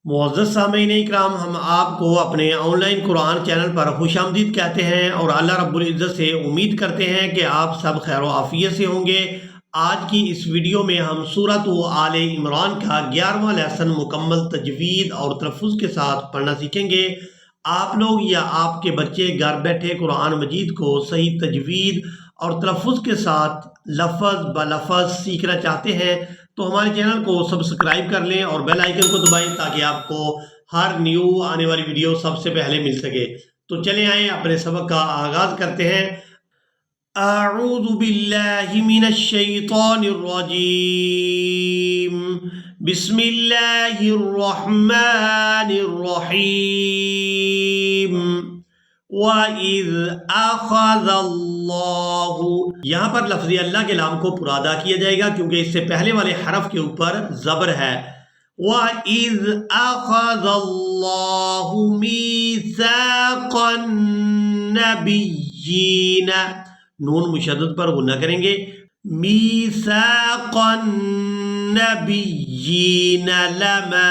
मुअज़्ज़ज़ सामीन इकराम, हम आपको अपने ऑनलाइन कुरान चैनल पर खुशामदीद कहते हैं और अल्लाह रब्बुल इज़्ज़त से उम्मीद करते हैं कि आप सब खैर व आफ़ियत से होंगे। आज की इस वीडियो में हम सूरत आले इमरान का 11वां लेसन मुकम्मल तजवीद और तलफ़्फ़ुज़ के साथ पढ़ना सीखेंगे। आप लोग या आपके बच्चे घर बैठे कुरान मजीद को सही तजवीद और तलफ़्फ़ुज़ के साथ लफ़ज़ ब लफ़ज़ सीखना चाहते हैं तो हमारे चैनल को सब्सक्राइब कर लें और बेल आइकन को दबाएं ताकि आपको हर न्यू आने वाली वीडियो सबसे पहले मिल सके। तो चले आए अपने सबक का आगाज करते हैं। अऊज़ु बिल्लाहि मिनश शैतानिर रजीम। बिस्मिल्लाहिर रहमानिर रहीम। वइज़ अख़ज़ल्लाहु, यहाँ पर लफ्ज़ अल्लाह के नाम को पूरा अदा किया जाएगा क्योंकि इससे पहले वाले हरफ के ऊपर ज़बर है। वइज़ अख़ज़ल्लाहु मीसाक़न नबिय्यीन, नून मुशद्दद पर गुन्ना करेंगे। मीसाक़न नबिय्यीन लमा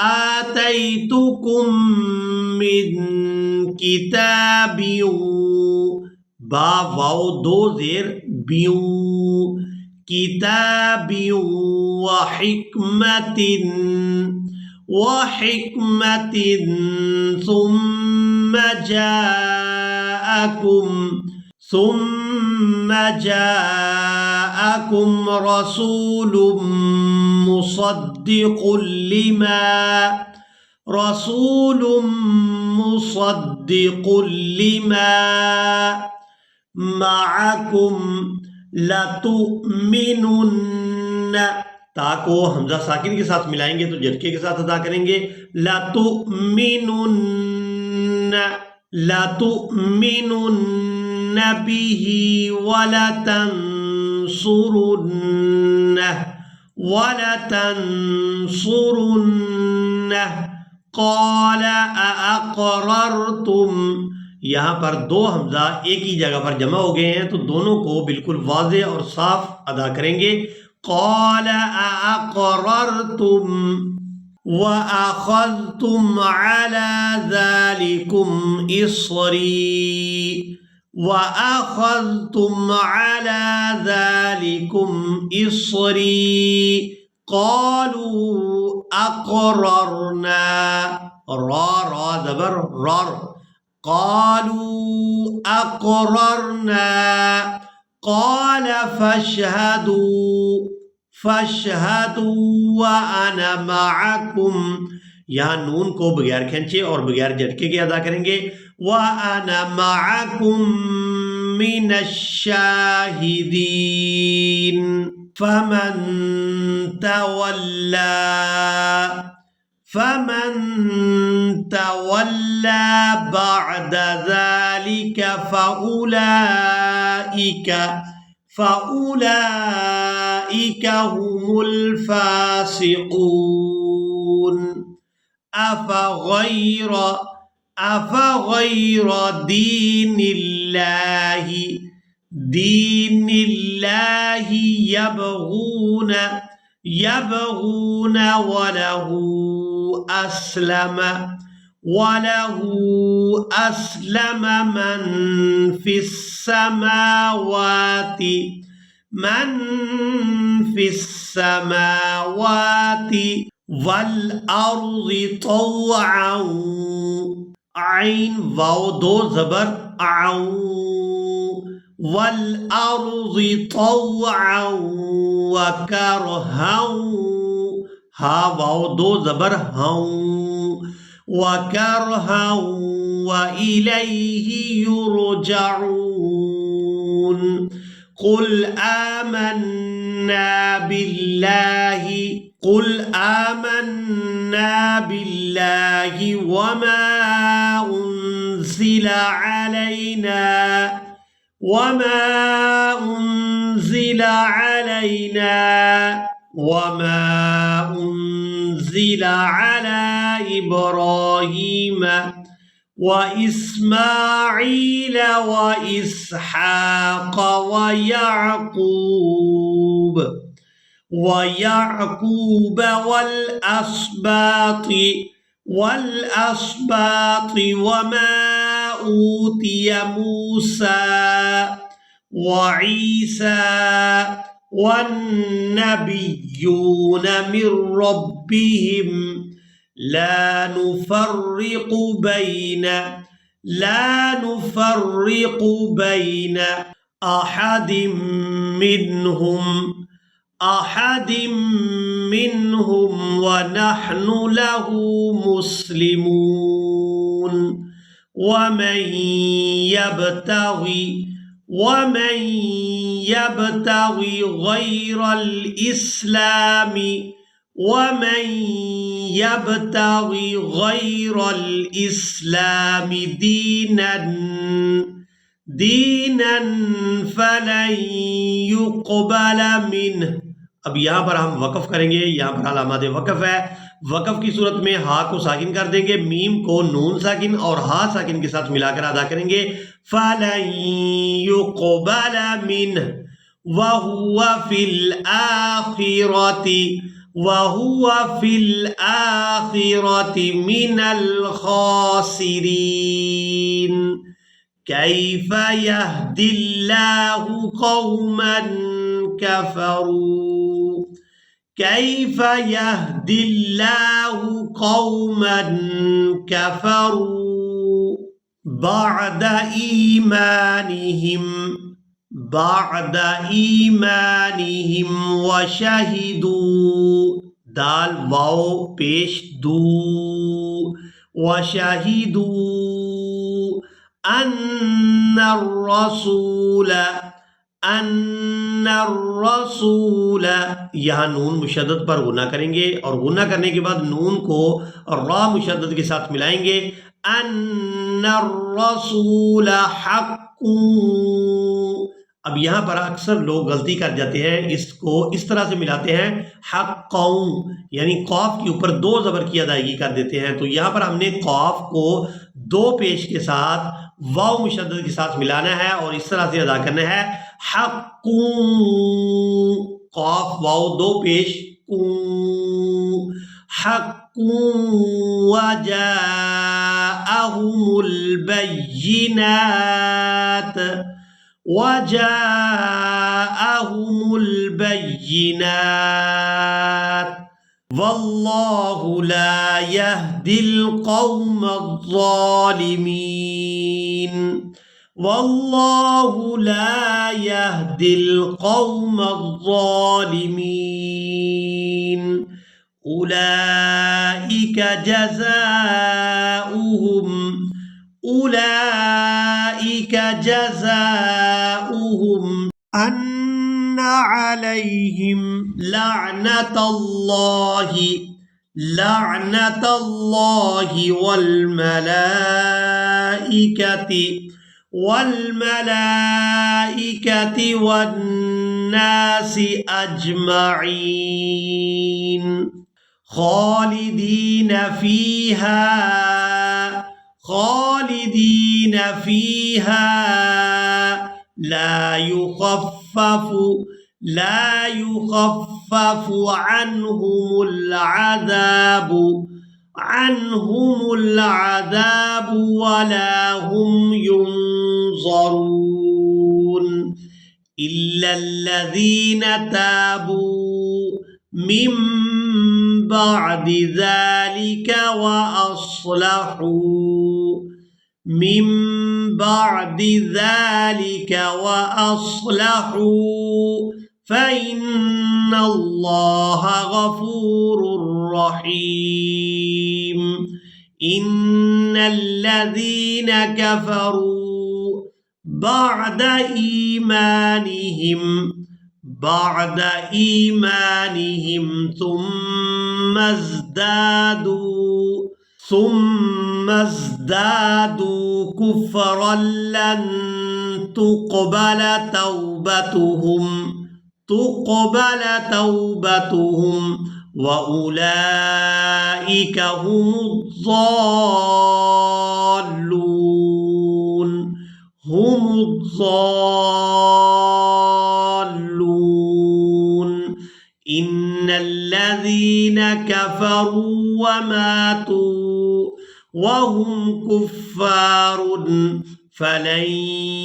आतैतुकुम मिन किताबिन, बा वाव दो ज़ेर बियू, किताबिन व हिकमतिन सुम्मा जाअकुम रसूलुम मुसद्दिक़ुल लिमा मअकुम लतुमिनुन्न, ता को हमजा साकिन के साथ मिलाएंगे तो झटके के साथ अदा करेंगे। लतुमिनुन्न बिही वलतंसुरुन्नह क़ाल अअक़ररतुम, यहाँ पर दो हमजा एक ही जगह पर जमा हो गए हैं तो दोनों को बिल्कुल वाज़े और साफ अदा करेंगे। क़ाल अअक़ररतुम व अख़ज़्तुम अला ज़ालिकुम इसरी क़ालू अक़ररना, रा रा ज़बर रर, क़ालू अक़ररना क़ाल फशहदू व अना मअकुम, यहाँ नून को बगैर खींचे और बगैर झटके के अदा करेंगे। व अना मअकुम मिनश शाहिदीन फमन तवल्ला बअद ज़ालिका फ़उलाइका हुमुल फ़ासिक़ून। अफ़ग़ैर दीनिल्लाहि यबग़ून वलहु अस्लम मन फ़िस्समावाति वल अर्ज़ि तौअन, आइन वाव दो ज़बर आऊ, वल अर्ज़ि तौअन व करहन, हा वाव दो ज़बर हूँ, व करहन व इलैहि युरजऊन। क़ुल आमन्ना बिल्लाहि वमा उन्ज़िला अला इब्राहीम وإسماعيل وإسحاق ويعقوب والأسباط وما أوتي موسى وعيسى والنبيون من ربهم لا نفرق بين أحد منهم ونحن له مسلمون ومن يبتغي غير الإسلام دينا فلن يقبل منه। अब यहाँ पर हम वक़फ़ करेंगे। यहाँ पर अलामत वक़फ़ है। वक़फ़ की सूरत में हा को साकिन कर देंगे, मीम को नून साकिन और हा साकिन के साथ मिलाकर अदा करेंगे। फलन युक़बल मिन्ह वहुवा फिल आखिरति मिनल खासिरीन। कैफ़ यहदिल्लाहु क़ौमन कफ़रू بعد ईमानिहिम वशहिदू दाल वाओ पेश दू वशहिदू अन्नर रसूल यहाँ नून मुशद्दद पर गुना करेंगे और गुना करने के बाद नून को रा मुशद्दद के साथ मिलाएंगे। अन्नर रसूल हक़्क़ुन। अब यहाँ पर अक्सर लोग गलती कर जाते हैं, इसको इस तरह से मिलाते हैं हक़्क़ुन, यानी कॉफ के ऊपर दो ज़बर की अदायगी कर देते हैं। तो यहाँ पर हमने कॉफ को दो पेश के साथ वाव मुशद्दद के साथ मिलाना है और इस तरह से अदा करना है हक़्क़ुन। कॉफ वाव दो पेश हक़्क़ुन वजाअहुमुल बय्यिनात वल्लाहु ला यहदिल क़ौम अज़्ज़ालिमीन। उलाइक जज़ाउहुम अन्ना अलैहिम लअनतल्लाहि वल्मलाइकति वन्नासि अजमईन खालिदीन फीहा ला युख़फ़फ़ु عنهم العذاب ولا هم ينظرون إلا الذين تابوا من بعد ذلك وأصلحوا فإن الله غفور رحيم। إن الذين كفروا بعد إيمانهم ثم ازدادوا كفرا لن تقبل توبتهم व उलाइका हुमुज़्ज़ाल्लून इन्नल्लज़ीन कफ़रू व मातू वहुम कुफ़्फ़ारुन फ़लन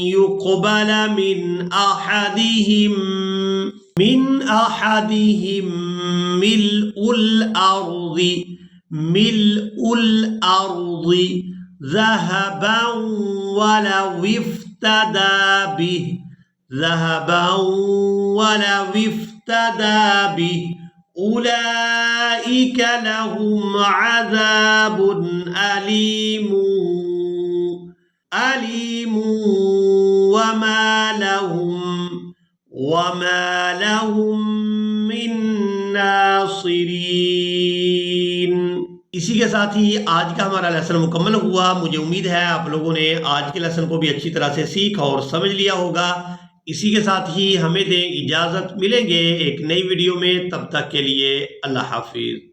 युक़बल मिन अहदिहिम मिल्उल अर्ज़ि ज़हबन वलव इफ्तदा बिह उलाइक लहुम अज़ाबुन अलीमुन वमा लहुम मिन नासिरीन। इसी के साथ ही आज का हमारा लेसन मुकम्मल हुआ। मुझे उम्मीद है आप लोगों ने आज के लेसन को भी अच्छी तरह से सीख और समझ लिया होगा। इसी के साथ ही हमें दें इजाज़त, मिलेंगे एक नई वीडियो में, तब तक के लिए अल्लाह हाफिज़।